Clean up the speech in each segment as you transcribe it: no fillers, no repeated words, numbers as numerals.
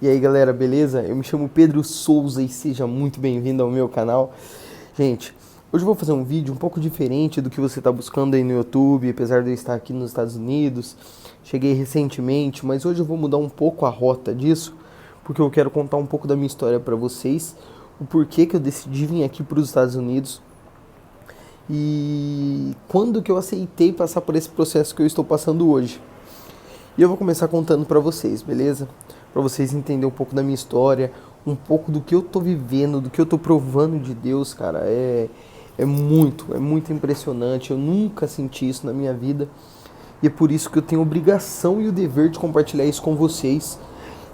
E aí galera, beleza? Eu me chamo Pedro Souza e seja muito bem-vindo ao meu canal. Gente, hoje eu vou fazer um vídeo um pouco diferente do que você está buscando aí no YouTube, apesar de eu estar aqui nos Estados Unidos. Cheguei recentemente, mas hoje eu vou mudar um pouco a rota disso, porque eu quero contar um pouco da minha história para vocês, o porquê que eu decidi vir aqui para os Estados Unidos e quando que eu aceitei passar por esse processo que eu estou passando hoje. E eu vou começar contando pra vocês, beleza? Pra vocês entenderem um pouco da minha história, um pouco do que eu tô vivendo, do que eu tô provando de Deus, cara. É muito impressionante. Eu nunca senti isso na minha vida. E é por isso que eu tenho a obrigação e o dever de compartilhar isso com vocês.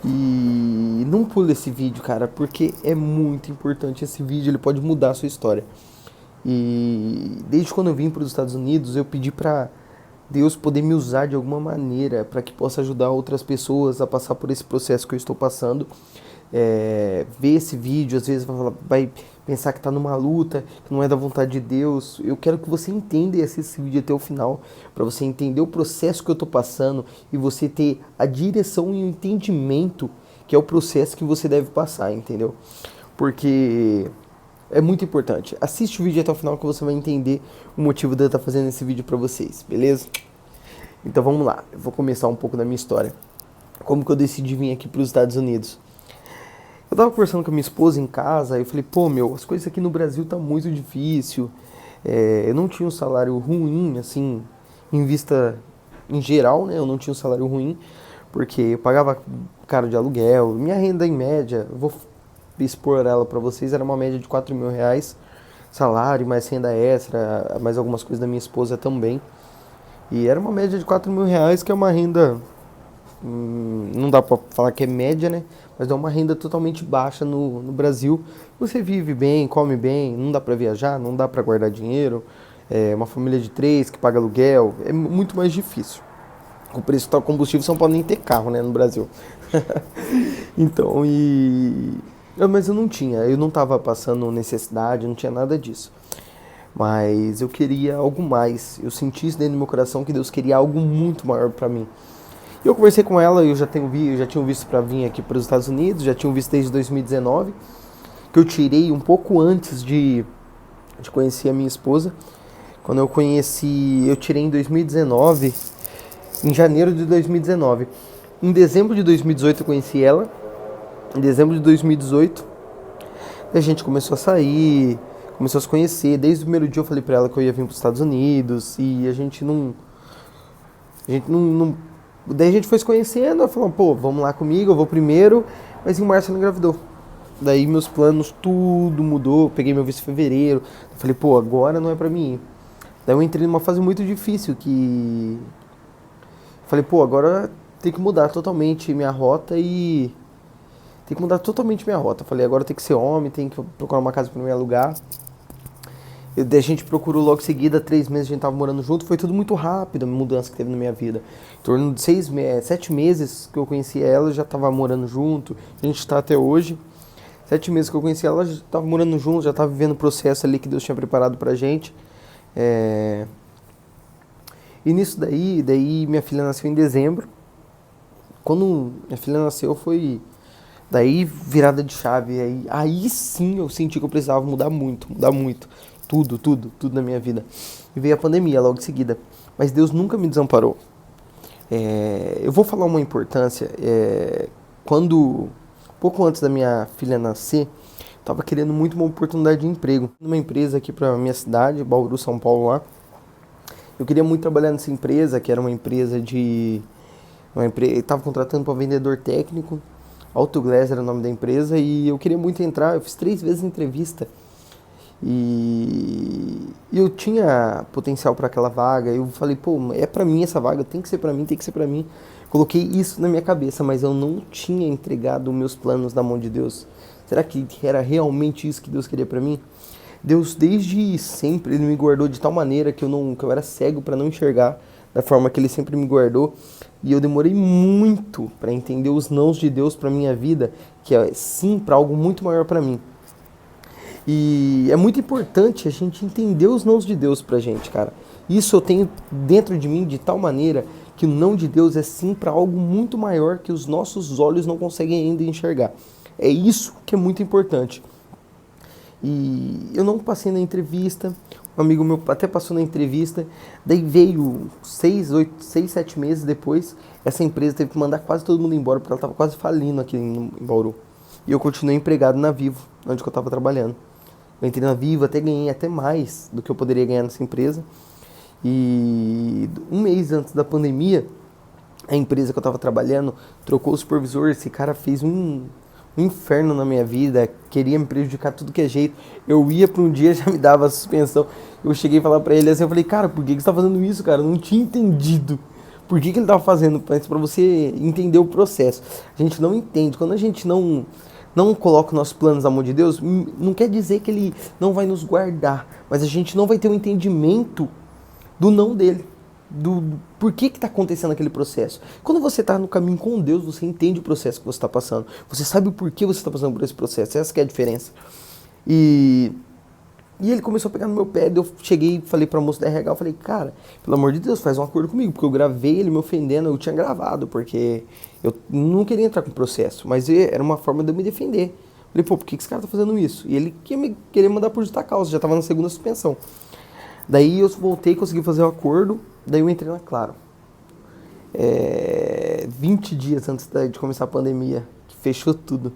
E não pule esse vídeo, cara, porque é muito importante esse vídeo, ele pode mudar a sua história. E desde quando eu vim para os Estados Unidos, eu pedi pra Deus poder me usar de alguma maneira para que possa ajudar outras pessoas a passar por esse processo que eu estou passando. Ver esse vídeo, às vezes vai pensar que está numa luta, que não é da vontade de Deus. Eu quero que você entenda e assista esse vídeo até o final, para você entender o processo que eu estou passando e você ter a direção e o entendimento que é o processo que você deve passar, entendeu? Porque é muito importante. Assiste o vídeo até o final que você vai entender o motivo de eu estar fazendo esse vídeo pra vocês, beleza? Então vamos lá, eu vou começar um pouco da minha história. Como que eu decidi vir aqui pros Estados Unidos? Eu tava conversando com a minha esposa em casa, aí eu falei, pô, meu, as coisas aqui no Brasil tá muito difícil. Eu não tinha um salário ruim, assim, em vista em geral, né? Eu não tinha um salário ruim, porque eu pagava caro de aluguel. Minha renda em média, eu vou expor ela pra vocês, era uma média de R$ 4.000, salário, mais renda extra, mais algumas coisas da minha esposa também. E era uma média de R$ 4.000, que é uma renda, não dá pra falar que é média, né? Mas é uma renda totalmente baixa no Brasil. Você vive bem, come bem, não dá pra viajar, não dá pra guardar dinheiro. É uma família de três que paga aluguel, é muito mais difícil. Com o preço que tá o combustível, você não pode nem ter carro, né, no Brasil. Então, mas eu não tava passando necessidade, não tinha nada disso. Mas eu queria algo mais. Eu senti isso dentro do meu coração que Deus queria algo muito maior pra mim. E eu conversei com ela, eu já tinha visto pra vir aqui para os Estados Unidos, já tinha visto desde 2019, que eu tirei um pouco antes de conhecer a minha esposa. Quando eu conheci, eu tirei em 2019, em janeiro de 2019. Em dezembro de 2018 eu conheci ela. Em dezembro de 2018 a gente começou a sair, começou a se conhecer. Desde o primeiro dia eu falei pra ela que eu ia vir para os Estados Unidos e a gente não. Daí a gente foi se conhecendo, ela falou, pô, vamos lá comigo, eu vou primeiro, mas em março ela engravidou. Daí meus planos, tudo mudou, peguei meu visto em fevereiro, falei, pô, agora não é pra mim ir. Daí eu entrei numa fase muito difícil que falei, pô, agora tem que mudar totalmente minha rota e tem que mudar totalmente minha rota. Falei, agora tem que ser homem, tem que procurar uma casa pra me alugar. A gente procurou logo em seguida, 3 meses a gente tava morando junto, foi tudo muito rápido a mudança que teve na minha vida. Em torno de 7 meses que eu conheci ela, já tava morando junto, a gente tá até hoje. 7 meses que eu conheci ela, já tava morando junto, já tava vivendo o processo ali que Deus tinha preparado pra gente. E nisso daí minha filha nasceu em dezembro. Quando minha filha nasceu foi daí virada de chave. Aí sim eu senti que eu precisava mudar muito, mudar muito. Tudo na minha vida. E veio a pandemia logo em seguida. Mas Deus nunca me desamparou. Eu vou falar uma importância. Pouco antes da minha filha nascer, eu tava querendo muito uma oportunidade de emprego. Numa empresa aqui pra minha cidade, Bauru, São Paulo lá. Eu queria muito trabalhar nessa empresa, que era uma empresa de... Eu tava contratando para vendedor técnico. Autoglass era o nome da empresa e eu queria muito entrar. Eu fiz 3 vezes entrevista e eu tinha potencial para aquela vaga. Eu falei, pô, é para mim essa vaga, tem que ser para mim, tem que ser para mim. Coloquei isso na minha cabeça, mas eu não tinha entregado meus planos na mão de Deus. Será que era realmente isso que Deus queria para mim? Deus desde sempre ele me guardou de tal maneira que eu era cego para não enxergar da forma que ele sempre me guardou. E eu demorei muito para entender os nãos de Deus para minha vida, que é sim para algo muito maior para mim. E é muito importante a gente entender os nãos de Deus pra gente, cara. Isso eu tenho dentro de mim de tal maneira que o não de Deus é sim para algo muito maior que os nossos olhos não conseguem ainda enxergar. É isso que é muito importante. E eu não passei na entrevista, um amigo meu até passou na entrevista, daí veio 7 meses depois, essa empresa teve que mandar quase todo mundo embora, porque ela estava quase falindo aqui em Bauru. E eu continuei empregado na Vivo, onde eu estava trabalhando. Eu entrei na Vivo, até ganhei até mais do que eu poderia ganhar nessa empresa. E um mês antes da pandemia, a empresa que eu estava trabalhando trocou o supervisor, esse cara fez um inferno na minha vida, queria me prejudicar tudo que é jeito. Eu ia para um dia, já me dava suspensão. Eu cheguei a falar para ele assim, eu falei, cara, por que você tá fazendo isso, cara? Eu não tinha entendido. Por que ele tava fazendo? Para você entender o processo. A gente não entende. Quando a gente não coloca os nossos planos na mão de Deus, não quer dizer que ele não vai nos guardar, mas a gente não vai ter um entendimento do não dele. Do por que está acontecendo aquele processo. Quando você está no caminho com Deus, você entende o processo que você está passando. Você sabe o porquê você está passando por esse processo. Essa que é a diferença. E ele começou a pegar no meu pé. Eu cheguei e falei para a moça da RH, eu falei, cara, pelo amor de Deus, faz um acordo comigo. Porque eu gravei ele me ofendendo, eu tinha gravado, porque eu não queria entrar com o processo. Mas era uma forma de eu me defender. Eu falei, pô, por que esse cara está fazendo isso? E ele queria mandar por justa causa, já estava na segunda suspensão. Daí eu voltei, consegui fazer o acordo, daí eu entrei na Claro. 20 dias antes de começar a pandemia, que fechou tudo.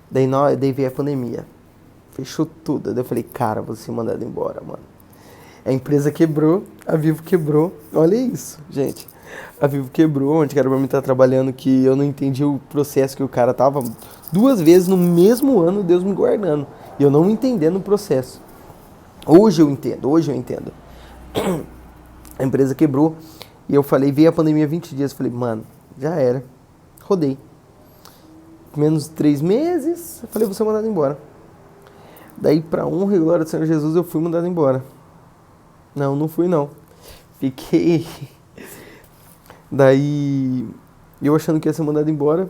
Daí veio a pandemia, fechou tudo. Daí eu falei, cara, vou ser mandado embora, mano. A empresa quebrou, a Vivo quebrou. Olha isso, gente. A Vivo quebrou, onde era pra mim estar trabalhando, que eu não entendi o processo que o cara tava 2 vezes no mesmo ano, Deus me guardando. E eu não entendendo o processo. Hoje eu entendo. A empresa quebrou e eu falei, veio a pandemia 20 dias, eu falei, mano, já era, rodei. Menos 3 meses, eu falei, vou ser mandado embora. Daí, pra honra e glória do Senhor Jesus, eu fui mandado embora. Não fui não. Fiquei. Daí, eu achando que ia ser mandado embora,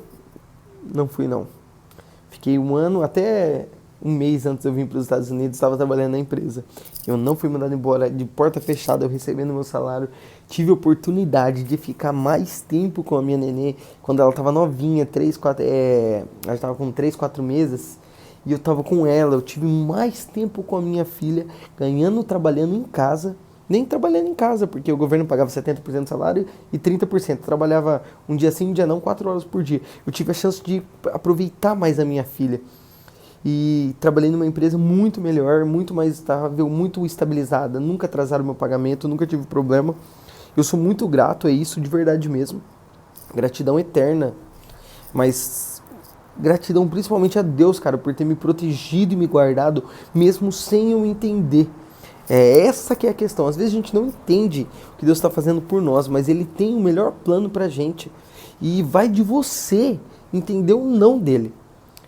não fui não. Fiquei 1 ano, até 1 mês antes de eu vir para os Estados Unidos, estava trabalhando na empresa. Eu não fui mandado embora, de porta fechada, eu recebendo meu salário. Tive a oportunidade de ficar mais tempo com a minha nenê, quando ela estava novinha, ela estava com 3, 4 meses, e eu estava com ela. Eu tive mais tempo com a minha filha, trabalhando em casa. Nem trabalhando em casa, porque o governo pagava 70% do salário e 30%. Trabalhava um dia sim, um dia não, 4 horas por dia. Eu tive a chance de aproveitar mais a minha filha. E trabalhei numa empresa muito melhor, muito mais estável, muito estabilizada. Nunca atrasaram meu pagamento, nunca tive problema. Eu sou muito grato a isso, de verdade mesmo. Gratidão eterna. Mas gratidão principalmente a Deus, cara, por ter me protegido e me guardado, mesmo sem eu entender. Essa que é a questão. Às vezes a gente não entende o que Deus está fazendo por nós, mas Ele tem o melhor plano pra gente. E vai de você entender o não dele.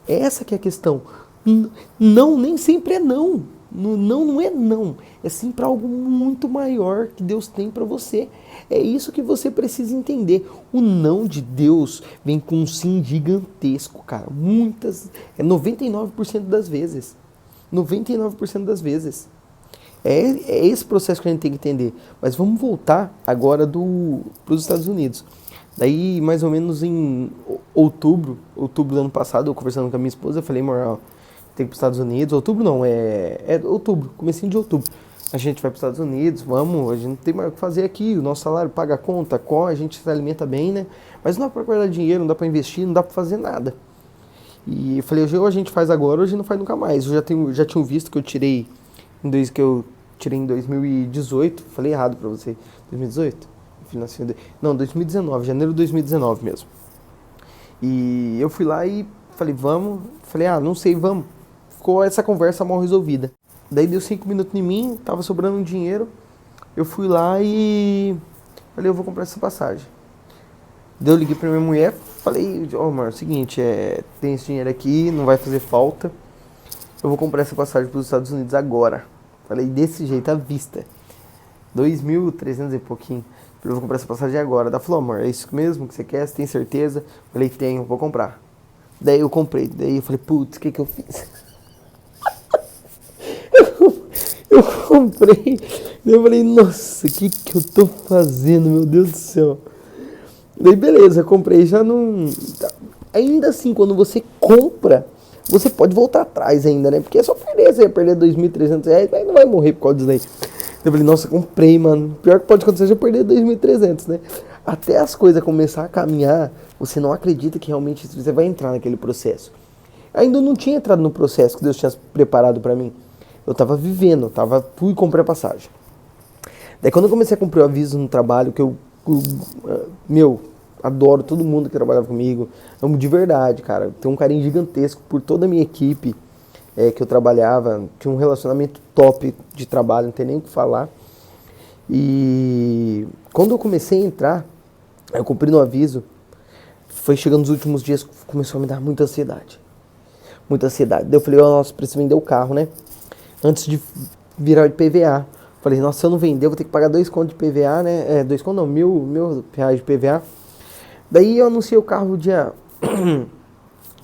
Essa que é a questão. Não, nem sempre é não. Não é não. É sim para algo muito maior que Deus tem para você. É isso que você precisa entender. O não de Deus vem com um sim gigantesco, cara. 99% das vezes. 99% das vezes. É esse processo que a gente tem que entender. Mas vamos voltar agora para os Estados Unidos. Daí, mais ou menos em outubro do ano passado, eu conversando com a minha esposa, eu falei, amor, tem que ir para os Estados Unidos. Outubro não, é outubro, comecinho de outubro. A gente vai para os Estados Unidos, vamos, a gente não tem mais o que fazer aqui, o nosso salário paga a conta, a gente se alimenta bem, né? Mas não dá para guardar dinheiro, não dá para investir, não dá para fazer nada. E eu falei, hoje a gente faz agora, hoje não faz nunca mais. Eu já tinha visto que eu tirei em 2018, falei errado para você, 2018? Não, 2019, janeiro de 2019 mesmo. E eu fui lá e falei, vamos. Falei, não sei, vamos. Ficou essa conversa mal resolvida. Daí deu 5 minutos em mim, tava sobrando um dinheiro. Eu fui lá e falei, eu vou comprar essa passagem. Daí eu liguei pra minha mulher, falei, amor, é o seguinte, tem esse dinheiro aqui, não vai fazer falta. Eu vou comprar essa passagem para os Estados Unidos agora. Falei, desse jeito, à vista. 2.300 e pouquinho. Eu vou comprar essa passagem agora. Ela falou, amor, é isso mesmo que você quer? Você tem certeza? Falei, tenho, vou comprar. Daí eu comprei. Daí eu falei, putz, o que eu fiz? eu comprei. Daí eu falei, nossa, o que eu tô fazendo, meu Deus do céu? Daí beleza, comprei, já não... Ainda assim, quando você compra, você pode voltar atrás ainda, né? Porque é só perder, você ia perder R$ 2.300, mas não vai morrer por causa disso daí. Eu falei, nossa, comprei, mano. Pior que pode acontecer é eu perder 2.300, né? Até as coisas começar a caminhar, você não acredita que realmente você vai entrar naquele processo. Ainda não tinha entrado no processo que Deus tinha preparado pra mim. Eu tava vivendo, fui e comprei a passagem. Daí quando eu comecei a cumprir o aviso no trabalho, meu, adoro todo mundo que trabalhava comigo, amo de verdade, cara, tenho um carinho gigantesco por toda a minha equipe que eu trabalhava, tinha um relacionamento top de trabalho, não tem nem o que falar. E quando eu comecei a entrar, eu cumpri no aviso, foi chegando nos últimos dias, começou a me dar muita ansiedade. Muita ansiedade. Daí eu falei, nossa, preciso vender o carro, né? Antes de virar de PVA. Falei, nossa, se eu não vender, eu vou ter que pagar 2 contos de PVA, né? 2 contos não, mil reais de PVA. Daí eu anunciei o carro dia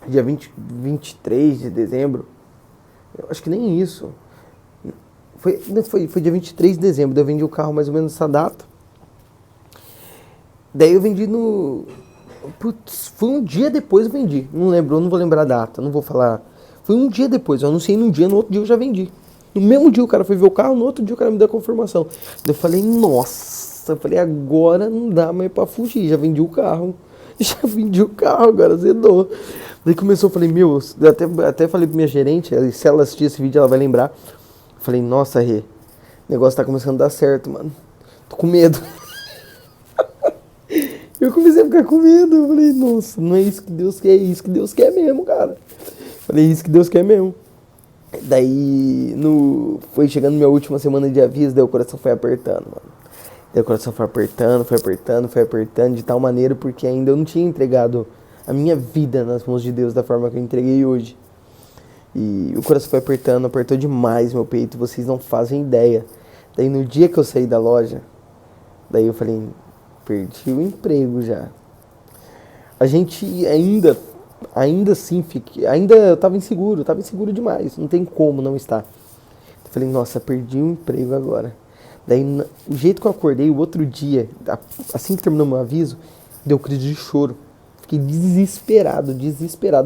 23 de dezembro. Eu acho que nem isso. Foi dia 23 de dezembro, daí eu vendi o carro mais ou menos nessa data. Daí eu vendi no... Putz, foi um dia depois eu vendi. Não lembro, eu não vou lembrar a data, não vou falar. Foi um dia depois, eu anunciei num dia, no outro dia eu já vendi. No mesmo dia o cara foi ver o carro, no outro dia o cara me deu a confirmação. Daí eu falei, nossa, eu falei, agora não dá mais pra fugir, já vendi o carro. Já vendi o carro, agora zedou. Daí começou, eu falei, meu, eu até falei pra minha gerente, se ela assistir esse vídeo ela vai lembrar. Eu falei, nossa, Rê, o negócio tá começando a dar certo, mano. Tô com medo. Eu comecei a ficar com medo. Eu falei, nossa, não é isso que Deus quer, é isso que Deus quer mesmo, cara. Falei, isso que Deus quer mesmo. Daí, foi chegando minha última semana de aviso, daí o coração foi apertando, mano. Daí o coração foi apertando, de tal maneira, porque ainda eu não tinha entregado a minha vida nas mãos de Deus da forma que eu entreguei hoje. E o coração foi apertando, apertou demais meu peito, vocês não fazem ideia. Daí no dia que eu saí da loja, daí eu falei, perdi o emprego já. A gente ainda assim, eu tava inseguro demais, não tem como não estar. Eu falei, nossa, perdi o emprego agora. Daí, o jeito que eu acordei, o outro dia, assim que terminou meu aviso, deu crise de choro. Fiquei desesperado,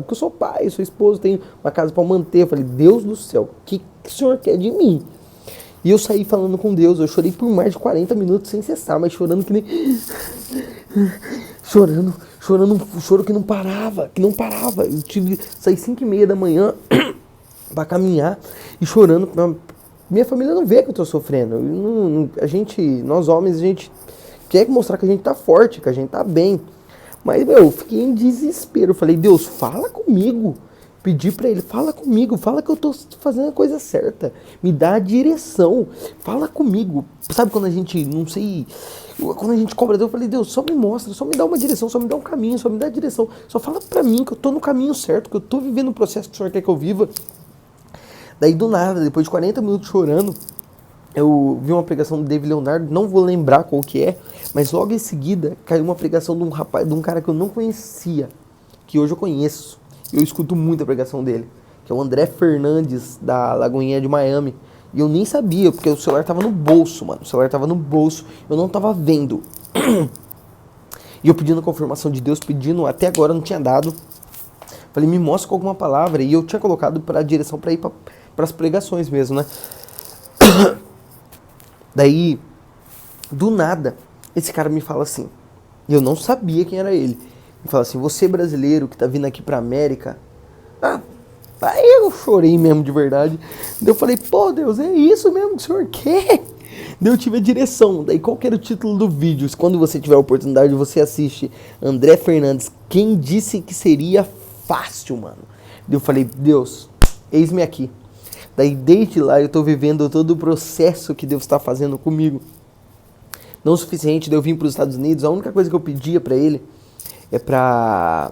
porque eu sou pai, sou esposo, tenho uma casa pra manter. Eu falei, Deus do céu, o que o Senhor quer de mim? E eu saí falando com Deus, eu chorei por mais de 40 minutos sem cessar, mas chorando que nem... chorando, um choro que não parava. Eu saí 5h30 da manhã pra caminhar e chorando. Minha família não vê que eu tô sofrendo. Nós homens, a gente quer mostrar que a gente tá forte, que a gente tá bem. Mas, eu fiquei em desespero. Eu falei, Deus, fala comigo. Pedi pra ele, fala comigo, fala que eu tô fazendo a coisa certa. Me dá a direção, fala comigo. Sabe quando a gente, não sei, quando a gente cobra Deus, eu falei, Deus, só me mostra, só me dá uma direção, só me dá um caminho, só me dá a direção. Só fala pra mim que eu tô no caminho certo, que eu tô vivendo o processo que o Senhor quer que eu viva. Daí do nada, depois de 40 minutos chorando, eu vi uma pregação do David Leonardo, não vou lembrar qual que é, mas logo em seguida caiu uma pregação de um cara que eu não conhecia, que hoje eu conheço. Eu escuto muito a pregação dele, que é o André Fernandes, da Lagoinha de Miami. E eu nem sabia, porque o celular tava no bolso, mano. O celular tava no bolso, eu não tava vendo. E eu pedindo a confirmação de Deus, até agora não tinha dado. Falei, me mostra com alguma palavra. E eu tinha colocado pra direção pra ir pras pregações mesmo, né? Daí, do nada, esse cara me fala assim, e eu não sabia quem era ele. Me fala assim, você brasileiro que tá vindo aqui pra América. Aí eu chorei mesmo de verdade. Daí eu falei, pô Deus, é isso mesmo que o Senhor quer? Daí eu tive a direção. Daí qual que era o título do vídeo? Quando você tiver a oportunidade, você assiste André Fernandes. Quem disse que seria fácil, mano? Daí eu falei, Deus, eis-me aqui. Daí desde lá eu tô vivendo todo o processo que Deus tá fazendo comigo. Não o suficiente, daí eu vim pros Estados Unidos. A única coisa que eu pedia pra ele é pra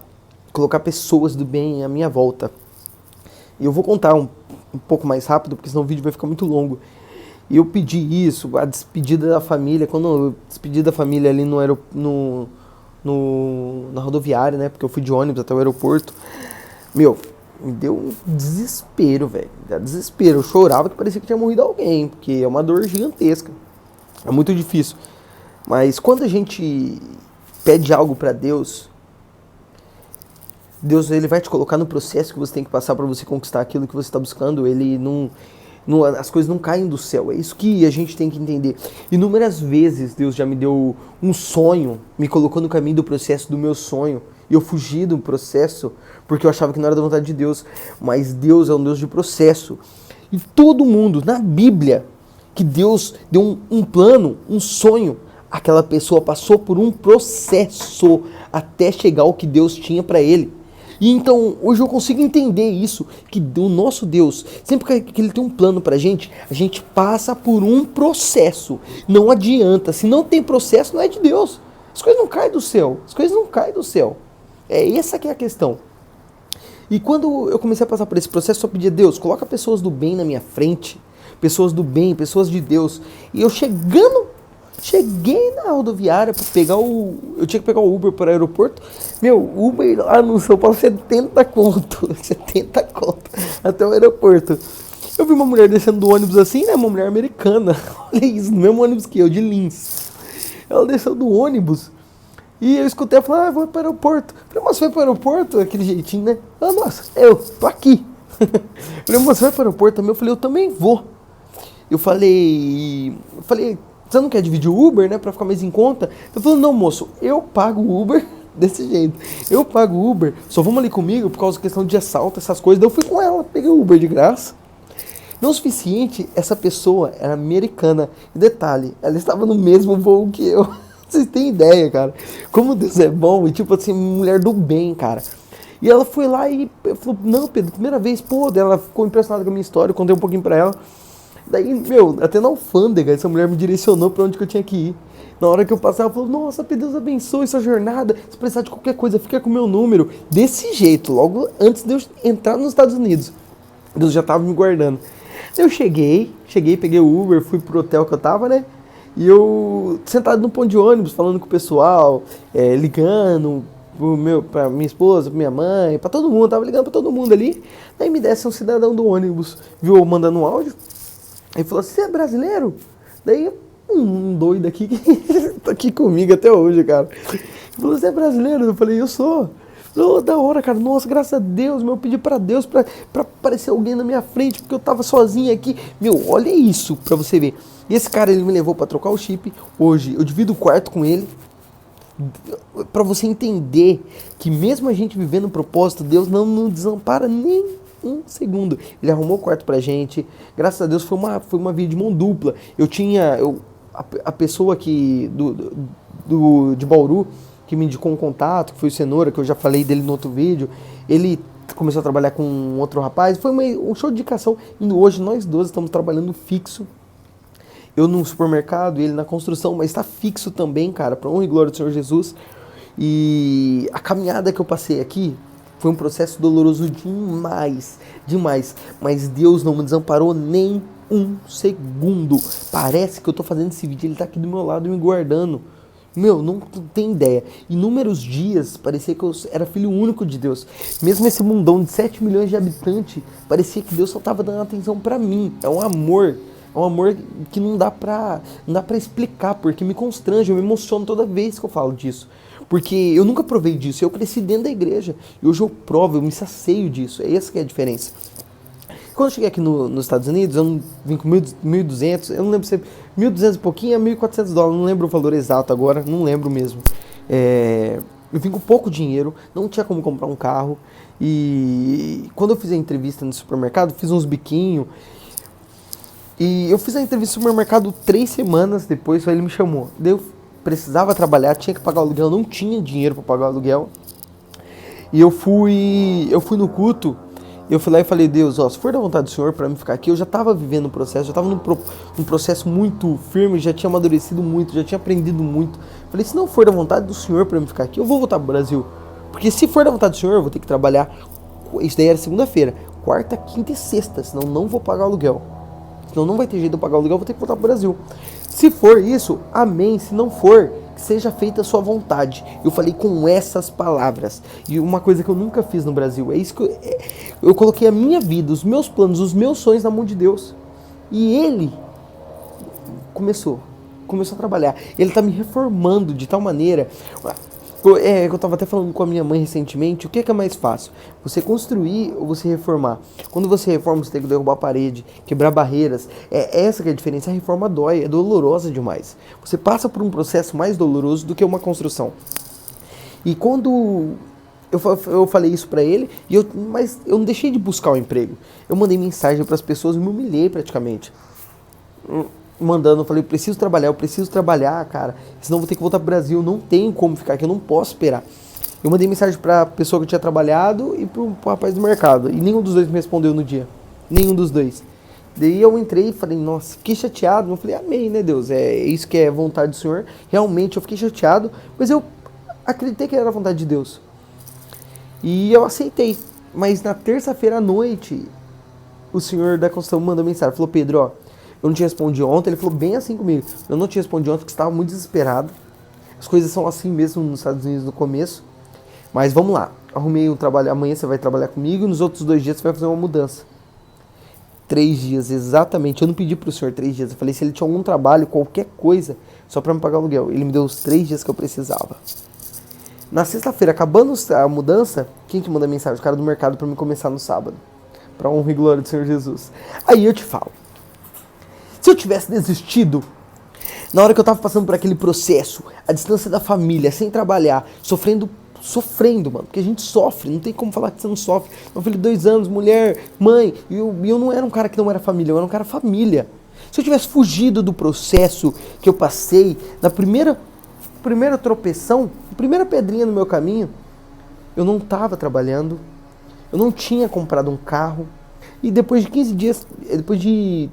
colocar pessoas do bem à minha volta. E eu vou contar um pouco mais rápido, porque senão o vídeo vai ficar muito longo. E eu pedi isso, a despedida da família, quando eu despedi da família ali na rodoviária, né, porque eu fui de ônibus até o aeroporto. Meu, me deu um desespero, velho. Desespero, eu chorava que parecia que tinha morrido alguém, porque é uma dor gigantesca. É muito difícil. Mas quando a gente pede algo para Deus, Deus ele vai te colocar no processo que você tem que passar para você conquistar aquilo que você está buscando. Ele não, as coisas não caem do céu. É isso que a gente tem que entender. Inúmeras vezes Deus já me deu um sonho, me colocou no caminho do processo do meu sonho. E eu fugi do processo porque eu achava que não era da vontade de Deus. Mas Deus é um Deus de processo. E todo mundo, na Bíblia, que Deus deu um plano, um sonho, aquela pessoa passou por um processo até chegar ao que Deus tinha para ele. E então, hoje eu consigo entender isso, que o nosso Deus, sempre que Ele tem um plano pra gente, a gente passa por um processo. Não adianta, se não tem processo, não é de Deus. As coisas não caem do céu, as coisas não caem do céu. É essa que é a questão. E quando eu comecei a passar por esse processo, eu pedi a Deus, coloca pessoas do bem na minha frente, pessoas do bem, pessoas de Deus. E eu cheguei na rodoviária para pegar eu tinha que pegar o Uber para o aeroporto. Meu, Uber lá no São Paulo, 70 conto, 70 conto até o aeroporto. Eu vi uma mulher descendo do ônibus assim, né, uma mulher americana, olha isso, no mesmo ônibus que eu, de Lins. Ela desceu do ônibus e eu escutei ela falar, vou para o aeroporto. Falei, moça, vai para o aeroporto? Aquele jeitinho, né? Ah, nossa, eu tô aqui. Falei, moça, vai para o aeroporto também? Eu falei, eu também vou. Eu falei, você não quer dividir o Uber, né, pra ficar mais em conta? Eu falei, não, moço, eu pago o Uber desse jeito. Eu pago o Uber, só vamos ali comigo por causa da questão de assalto, essas coisas. Daí eu fui com ela, peguei o Uber de graça. Não o suficiente, essa pessoa era americana. E detalhe, ela estava no mesmo voo que eu. Vocês têm ideia, cara? Como Deus é bom e tipo assim, mulher do bem, cara. E ela foi lá e falou, não, Pedro, primeira vez, pô, ela ficou impressionada com a minha história, eu contei um pouquinho pra ela. Daí, meu, até na alfândega, essa mulher me direcionou pra onde que eu tinha que ir. Na hora que eu passei, ela falou, nossa, Deus abençoe sua jornada, se precisar de qualquer coisa, fica com o meu número. Desse jeito, logo antes de eu entrar nos Estados Unidos. Deus já tava me guardando. Eu cheguei, peguei o Uber, fui pro hotel que eu tava, né? E eu, sentado no ponto de ônibus, falando com o pessoal, ligando pra minha esposa, pra minha mãe, pra todo mundo, tava ligando pra todo mundo ali. Daí me desce um cidadão do ônibus, viu eu mandando um áudio. Aí falou, você é brasileiro? Daí um doido aqui que tá aqui comigo até hoje, cara. Ele falou, você é brasileiro? Eu falei, eu sou. Oh, da hora, cara. Nossa, graças a Deus, meu, eu pedi pra Deus pra aparecer alguém na minha frente, porque eu tava sozinho aqui. Meu, olha isso pra você ver. E esse cara, ele me levou pra trocar o chip. Hoje, eu divido o quarto com ele. Pra você entender que mesmo a gente vivendo o propósito, Deus não nos desampara nem um segundo. Ele arrumou o quarto pra gente. Graças a Deus foi uma via de mão dupla. A pessoa que de Bauru que me indicou um contato, que foi o Cenoura, que eu já falei dele no outro vídeo, ele começou a trabalhar com um outro rapaz, foi um show de indicação, e hoje nós dois estamos trabalhando fixo, eu no supermercado, ele na construção, mas está fixo também, cara, para honra e glória do Senhor Jesus. E a caminhada que eu passei aqui foi um processo doloroso demais, mas Deus não me desamparou nem um segundo. Parece que eu tô fazendo esse vídeo, ele tá aqui do meu lado me guardando. Meu, não tem ideia. Inúmeros dias parecia que eu era filho único de Deus. Mesmo esse mundão de 7 milhões de habitantes, parecia que Deus só estava dando atenção pra mim. É um amor que não dá pra explicar, porque me constrange, eu me emociono toda vez que eu falo disso. Porque eu nunca provei disso, eu cresci dentro da igreja. E hoje eu provo, eu me sacio disso. É essa que é a diferença. Quando eu cheguei aqui nos Estados Unidos, eu vim com 1.200, eu não lembro se 1.200 e pouquinho a $1.400, não lembro o valor exato agora, não lembro mesmo. Eu vim com pouco dinheiro, não tinha como comprar um carro, e quando eu fiz a entrevista no supermercado, fiz uns biquinhos, e eu fiz a entrevista no supermercado 3 semanas depois, aí ele me chamou. Daí eu precisava trabalhar, tinha que pagar o aluguel, não tinha dinheiro para pagar o aluguel, e eu fui no culto. Eu fui lá e falei, Deus, se for da vontade do Senhor para mim ficar aqui, eu já estava vivendo o processo, já estava num processo muito firme, já tinha amadurecido muito, já tinha aprendido muito. Falei, se não for da vontade do Senhor para mim ficar aqui, eu vou voltar pro Brasil. Porque se for da vontade do Senhor, eu vou ter que trabalhar, isso daí era segunda-feira, quarta, quinta e sexta, senão não vou pagar o aluguel. Senão não vai ter jeito de eu pagar o aluguel, eu vou ter que voltar pro Brasil. Se for isso, amém. Se não for, que seja feita a sua vontade. Eu falei com essas palavras. E uma coisa que eu nunca fiz no Brasil, é isso que eu coloquei a minha vida, os meus planos, os meus sonhos na mão de Deus. E Ele começou a trabalhar. Ele está me reformando de tal maneira. Eu tava até falando com a minha mãe recentemente, o que é mais fácil? Você construir ou você reformar? Quando você reforma, você tem que derrubar a parede, quebrar barreiras. É essa que é a diferença. A reforma dói, é dolorosa demais. Você passa por um processo mais doloroso do que uma construção. E quando eu falei isso pra ele, mas eu não deixei de buscar o emprego. Eu mandei mensagem pras pessoas e me humilhei praticamente. Mandando, eu falei, eu preciso trabalhar, cara, senão eu vou ter que voltar pro Brasil, não tenho como ficar aqui, eu não posso esperar. Eu mandei mensagem pra pessoa que eu tinha trabalhado e pro rapaz do mercado, e nenhum dos dois me respondeu no dia, nenhum dos dois. Daí eu entrei e falei, nossa, fiquei chateado, eu falei, amém, né, Deus, é isso que é vontade do Senhor. Realmente eu fiquei chateado, mas eu acreditei que era a vontade de Deus. E eu aceitei, mas na terça-feira à noite, o senhor da construção mandou mensagem, falou, Pedro, ó, eu não te respondi ontem, ele falou bem assim comigo, eu não te respondi ontem porque estava muito desesperado, as coisas são assim mesmo nos Estados Unidos no começo, mas vamos lá, arrumei um trabalho, amanhã você vai trabalhar comigo e nos outros 2 dias você vai fazer uma mudança. 3 dias, exatamente, eu não pedi pro senhor 3 dias, eu falei se ele tinha algum trabalho, qualquer coisa, só pra me pagar o aluguel, ele me deu os 3 dias que eu precisava. Na sexta-feira, acabando a mudança, quem que manda mensagem? O cara do mercado pra mim começar no sábado, pra honra e glória do Senhor Jesus. Aí eu te falo, se eu tivesse desistido, na hora que eu tava passando por aquele processo, a distância da família, sem trabalhar, sofrendo, mano, porque a gente sofre, não tem como falar que você não sofre. Meu filho de 2 anos, mulher, mãe, e eu não era um cara que não era família, eu era um cara família. Se eu tivesse fugido do processo que eu passei, na primeira tropeção, a primeira pedrinha no meu caminho, eu não tava trabalhando, eu não tinha comprado um carro, e depois de 15 dias, depois de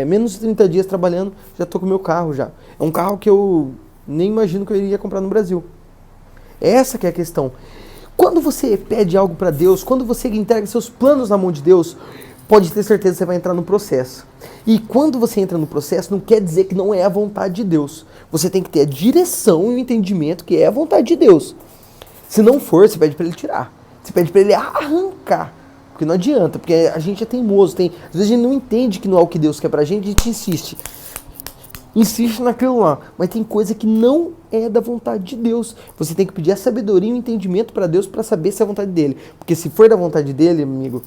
menos de 30 dias trabalhando, já tô com o meu carro já. É um carro que eu nem imagino que eu iria comprar no Brasil. Essa que é a questão. Quando você pede algo para Deus, quando você entrega seus planos na mão de Deus, pode ter certeza que você vai entrar no processo. E quando você entra no processo, não quer dizer que não é a vontade de Deus. Você tem que ter a direção e o entendimento que é a vontade de Deus. Se não for, você pede para ele tirar. Você pede para ele arrancar. Porque não adianta, porque a gente é teimoso. Às vezes a gente não entende que não é o que Deus quer pra gente, a gente insiste. Insiste naquilo lá. Mas tem coisa que não é da vontade de Deus. Você tem que pedir a sabedoria e o entendimento para Deus para saber se é a vontade dele. Porque se for da vontade dele, amigo,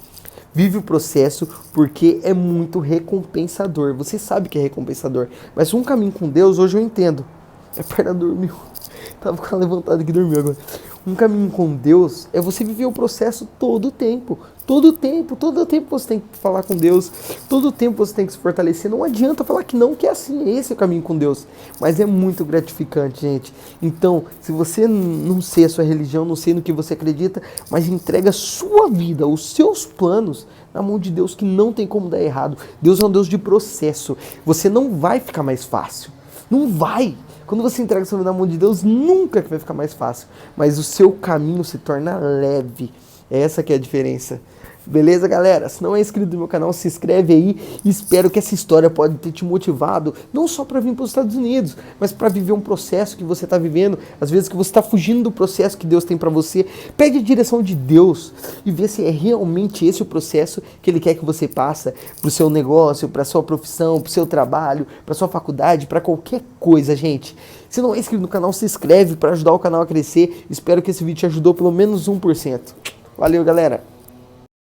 vive o processo, porque é muito recompensador. Você sabe que é recompensador. Mas um caminho com Deus, hoje eu entendo. A perna dormiu. Tava com ela levantada aqui e dormiu agora. Um caminho com Deus é você viver o processo todo o tempo. Todo o tempo você tem que falar com Deus. Todo o tempo você tem que se fortalecer. Não adianta falar que não, que é assim. Esse é o caminho com Deus. Mas é muito gratificante, gente. Então, se você não sei a sua religião, não sei no que você acredita, mas entrega a sua vida, os seus planos na mão de Deus, que não tem como dar errado. Deus é um Deus de processo. Você não vai ficar mais fácil. Não vai. Quando você entrega sua vida na mão de Deus, nunca que vai ficar mais fácil. Mas o seu caminho se torna leve. Essa que é a diferença. Beleza, galera? Se não é inscrito no meu canal, se inscreve aí. Espero que essa história pode ter te motivado, não só para vir para os Estados Unidos, mas para viver um processo que você está vivendo. Às vezes que você está fugindo do processo que Deus tem para você. Pede a direção de Deus e vê se é realmente esse o processo que Ele quer que você passe para o seu negócio, para a sua profissão, para o seu trabalho, para a sua faculdade, para qualquer coisa, gente. Se não é inscrito no canal, se inscreve para ajudar o canal a crescer. Espero que esse vídeo te ajudou pelo menos 1%. Valeu, galera!